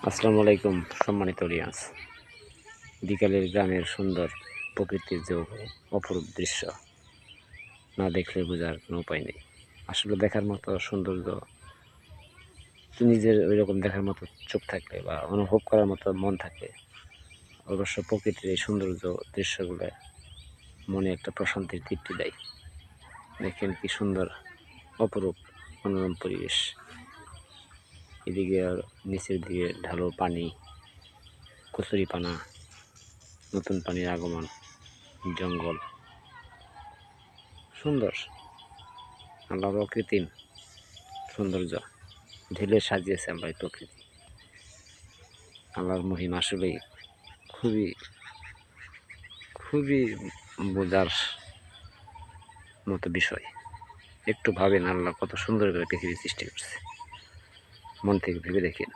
আসসালামু আলাইকুম সম্মানিত অডিয়েন্স। বিকালের গ্রামের সুন্দর প্রকৃতির যে অপরূপ দৃশ্য না দেখলে বোঝার কোনো উপায় নেই। আসলে দেখার মতো সৌন্দর্য নিজের ওই রকম দেখার মতো চোখ থাকলে বা অনুভব করার মতো মন থাকলে অবশ্য প্রকৃতির এই সৌন্দর্য দৃশ্যগুলো মনে একটা প্রশান্তির তৃপ্তি দেয়। দেখেন কি সুন্দর অপরূপ মনোরম পরিবেশ। এদিকে আর নিচের দিকে ঢালু পানি, কচুরিপানা, নতুন পানির আগমন, জঙ্গল, সুন্দর আল্লাহর অকৃত্রিম সৌন্দর্য ঢেলে সাজিয়েছে আল্লাহ এই প্রকৃতি। আল্লাহর মহিমা আসলেই খুবই খুবই বোঝার মতো বিষয়। একটু ভাবেন আল্লাহ কত সুন্দর করে পৃথিবী সৃষ্টি করছে, মন থেকে ভেবে দেখেন।